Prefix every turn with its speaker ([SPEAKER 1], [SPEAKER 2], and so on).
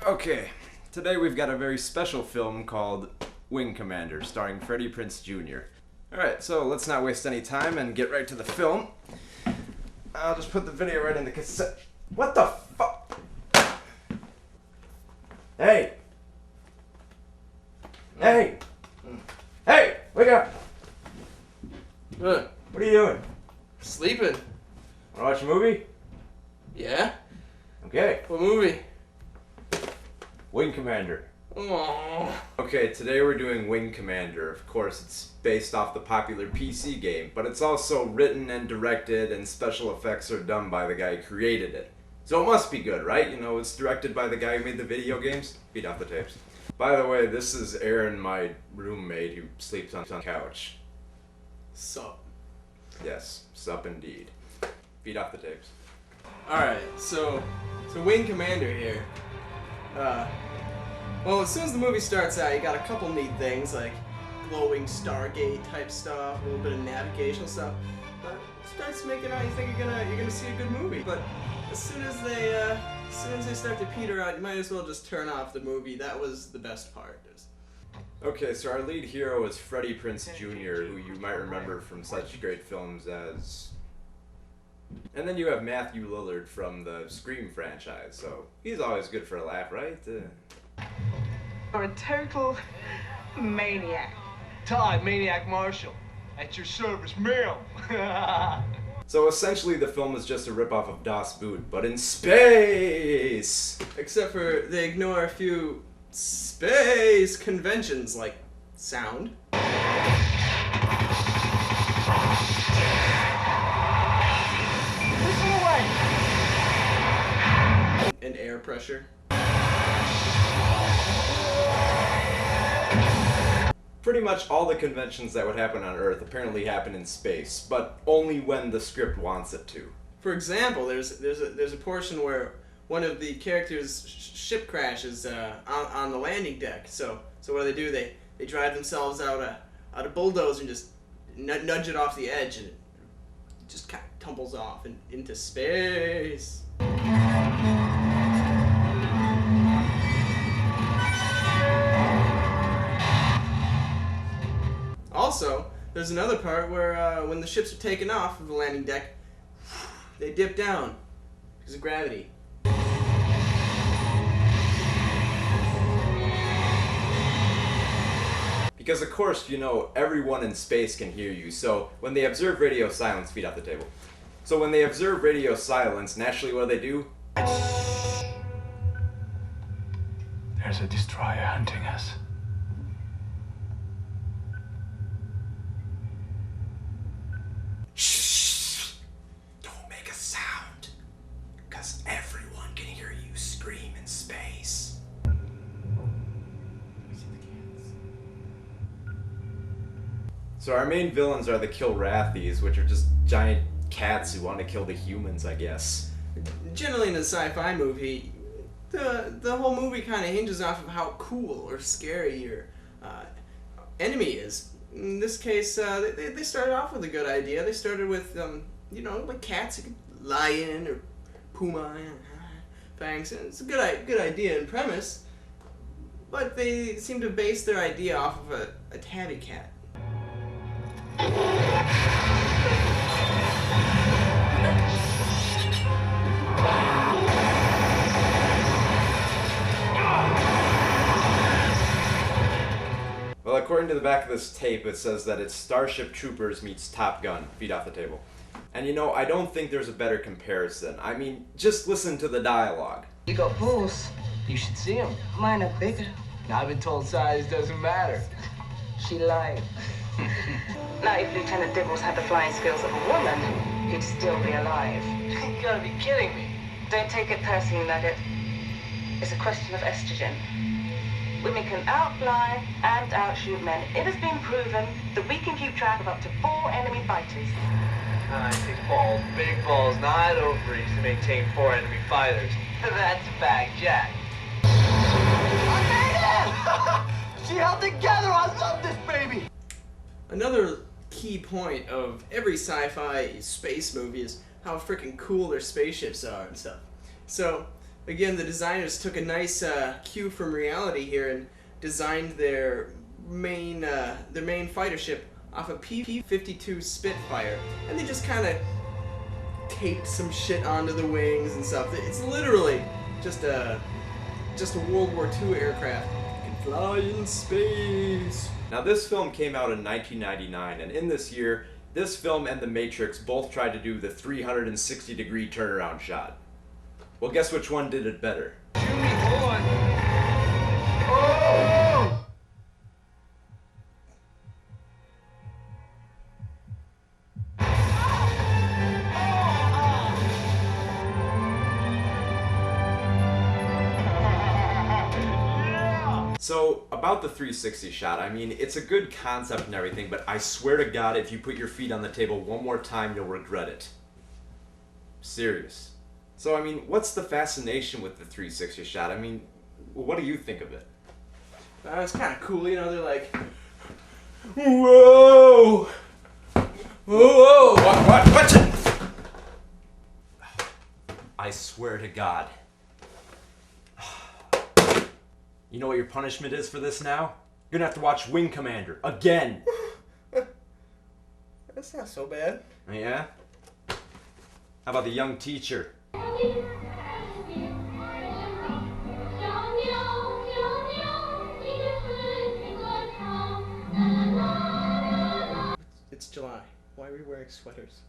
[SPEAKER 1] Okay, today we've got a very special film called Wing Commander, starring Freddie Prinze Jr. Alright, so let's not waste any time and get right to the film. I'll just put the video right in the cassette. What the fuck? Hey! Hey! Hey! Wake up!
[SPEAKER 2] What?
[SPEAKER 1] What are you doing?
[SPEAKER 2] Sleeping.
[SPEAKER 1] Wanna watch a movie?
[SPEAKER 2] Yeah?
[SPEAKER 1] Okay.
[SPEAKER 2] What movie?
[SPEAKER 1] Wing Commander.
[SPEAKER 2] Aww.
[SPEAKER 1] Okay, today we're doing Wing Commander. Of course, it's based off the popular PC game, but it's also written and directed, and special effects are done by the guy who created it. So it must be good, right? You know, it's directed by the guy who made the video games. Feed off the tapes. By the way, this is Aaron, my roommate, who sleeps on the couch.
[SPEAKER 2] Sup?
[SPEAKER 1] Yes, sup indeed. Feed off the tapes.
[SPEAKER 2] Alright, so Wing Commander here. Well, as soon as the movie starts out, you got a couple neat things like glowing Stargate type stuff, a little bit of navigational stuff. But it starts making out you think you're gonna see a good movie. But as soon as they start to peter out, you might as well just turn off the movie. That was the best part.
[SPEAKER 1] Okay, so our lead hero is Freddie Prinze Jr., who you might remember from such great films as... And then you have Matthew Lillard from the Scream franchise, so he's always good for a laugh, right?
[SPEAKER 3] You're a total maniac.
[SPEAKER 4] Todd, Maniac Marshall, at your service, ma'am.
[SPEAKER 1] So essentially the film is just a ripoff of Das Boot, but in space!
[SPEAKER 2] Except for they ignore a few space conventions like sound. And air pressure.
[SPEAKER 1] Pretty much all the conventions that would happen on Earth apparently happen in space, but only when the script wants it to.
[SPEAKER 2] For example, there's a portion where one of the characters' ship crashes on the landing deck. So what do? They drive themselves out a bulldozer and just nudge it off the edge, and it just kind of tumbles off into space. Also, there's another part where when the ships are taken off of the landing deck, they dip down because of gravity.
[SPEAKER 1] Because of course, you know, everyone in space can hear you, so when they observe radio silence, feet off the table. So when they observe radio silence, naturally what do?
[SPEAKER 4] There's a destroyer hunting us.
[SPEAKER 1] Shh! Don't make a sound, because everyone can hear you scream in space. So our main villains are the Kilrathies, which are just giant cats who want to kill the humans, I guess.
[SPEAKER 2] Generally in a sci-fi movie, the whole movie kind of hinges off of how cool or scary your enemy is. In this case, they started off with a good idea. They started with, you know, like cats, lion or puma, fangs. And it's a good idea and premise, but they seem to base their idea off of a tabby cat.
[SPEAKER 1] Well, according to the back of this tape, it says that it's Starship Troopers meets Top Gun. Feet off the table. And you know, I don't think there's a better comparison. I mean, just listen to the dialogue.
[SPEAKER 3] You got balls.
[SPEAKER 4] You should see him.
[SPEAKER 3] Mine are bigger.
[SPEAKER 4] I've been told size doesn't matter.
[SPEAKER 3] She lied. Now, if Lieutenant Dibbles had the flying skills of a woman, he'd still be alive.
[SPEAKER 4] You gotta be kidding me.
[SPEAKER 3] Don't take it personally, Nugget. It's a question of estrogen. Women can outfly and outshoot men. It has been proven that we can keep track of up to 4 enemy fighters.
[SPEAKER 4] I take balls, big balls, not ovaries to maintain 4 enemy fighters. That's a fact, Jack. I made it! She held together! I love this baby!
[SPEAKER 2] Another key point of every sci-fi space movie is how freaking cool their spaceships are and stuff. So Again, the designers took a nice cue from reality here and designed their main fighter ship off a P-52 Spitfire, and they just kind of taped some shit onto the wings and stuff. It's literally just a World War II aircraft. It can fly in space.
[SPEAKER 1] Now this film came out in 1999, and in this year, this film and The Matrix both tried to do the 360-degree turnaround shot. Well, guess which one did it better?
[SPEAKER 4] Hold on. Oh!
[SPEAKER 1] So, about the 360 shot, I mean, it's a good concept and everything, but I swear to God, if you put your feet on the table one more time, you'll regret it. Serious. So, I mean, what's the fascination with the 360 shot? I mean, what do you think of it?
[SPEAKER 2] It's kind of cool, you know, they're like, whoa! Whoa!
[SPEAKER 1] What? I swear to God. You know what your punishment is for this now? You're gonna have to watch Wing Commander again.
[SPEAKER 2] That's not so bad.
[SPEAKER 1] Yeah? How about the young teacher?
[SPEAKER 2] It's July. Why are we wearing sweaters?